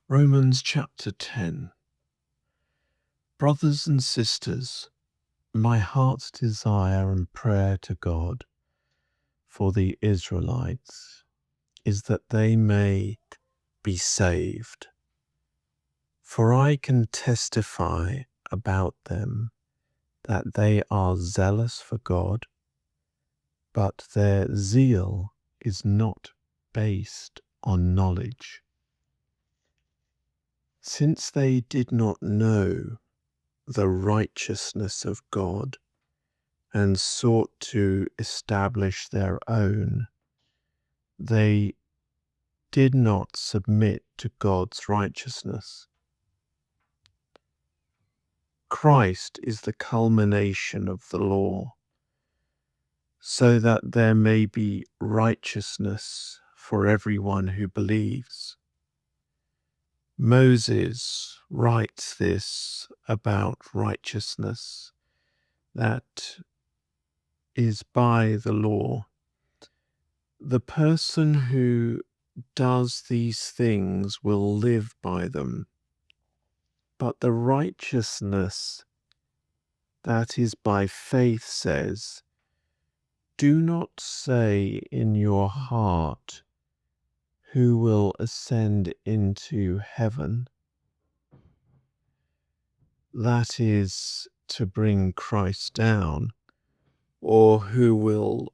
Romans chapter 10. Brothers and sisters, my heart's desire and prayer to God for the Israelites is that they may be saved. For I can testify about them that they are zealous for God, but their zeal is not based on knowledge. Since they did not know the righteousness of God and sought to establish their own, they did not submit to God's righteousness. Christ is the culmination of the law, so that there may be righteousness for everyone who believes. Moses writes this about righteousness that is by the law. The person who does these things will live by them, but the righteousness that is by faith says, "Do not say in your heart, who will ascend into heaven?" That is to bring Christ down, or who will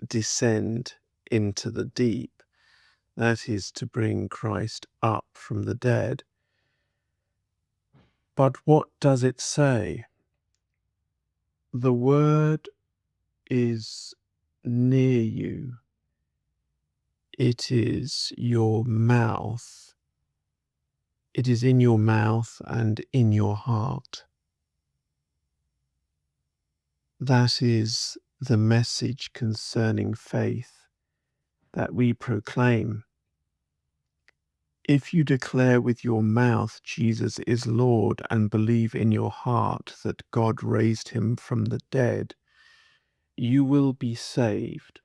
descend into the deep. That is to bring Christ up from the dead. But what does it say? The word is near you. It is your mouth. It is in your mouth and in your heart. That is the message concerning faith that we proclaim. If you declare with your mouth Jesus is Lord and believe in your heart that God raised him from the dead, you will be saved.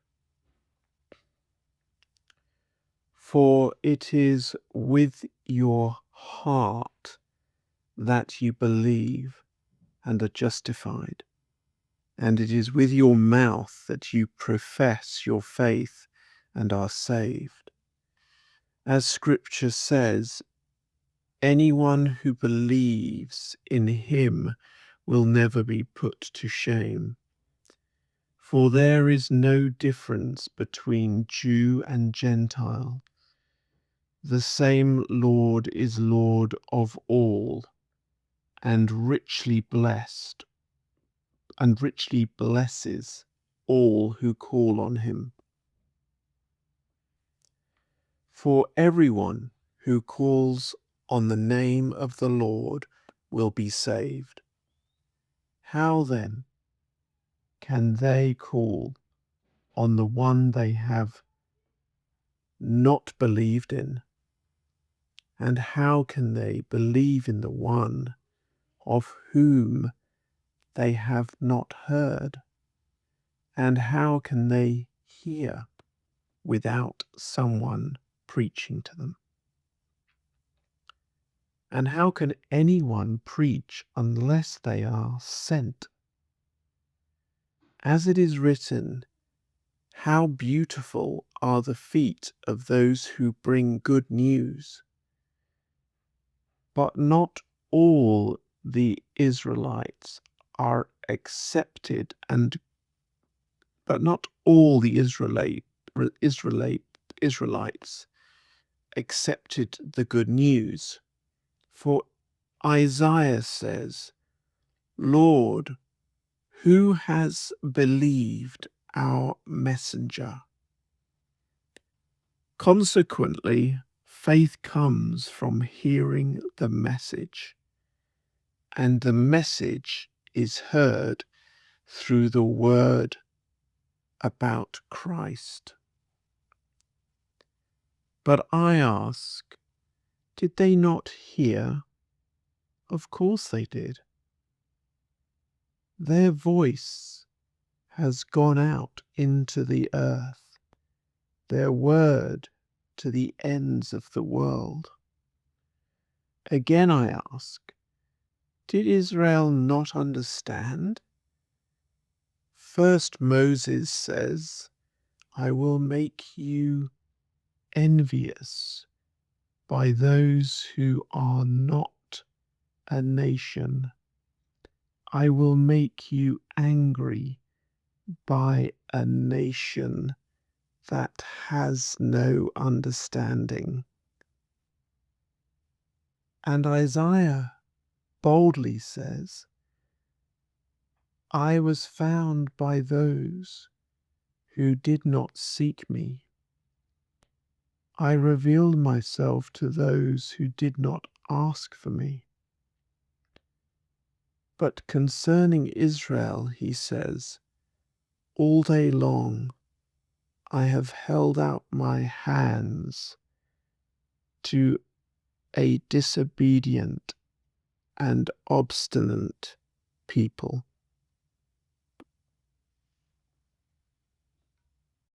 For it is with your heart that you believe and are justified, and it is with your mouth that you profess your faith and are saved. As Scripture says, anyone who believes in him will never be put to shame. For there is no difference between Jew and Gentile. The same Lord is Lord of all, and richly blesses all who call on him. For everyone who calls on the name of the Lord will be saved. How then can they call on the one they have not believed in? And how can they believe in the one of whom they have not heard? And how can they hear without someone preaching to them? And how can anyone preach unless they are sent? As it is written, how beautiful are the feet of those who bring good news. But not all the Israelites are accepted, but not all the Israelites accepted the good news. For Isaiah says, "Lord, who has believed our messenger?" Consequently, faith comes from hearing the message, and the message is heard through the word about Christ. But I ask, did they not hear? Of course they did. Their voice has gone out into the earth, their word to the ends of the world. Again I ask, did Israel not understand? First Moses says, I will make you envious by those who are not a nation. I will make you angry by a nation that has no understanding. And Isaiah boldly says, I was found by those who did not seek me. I revealed myself to those who did not ask for me. But concerning Israel, he says, all day long I have held out my hands to a disobedient and obstinate people.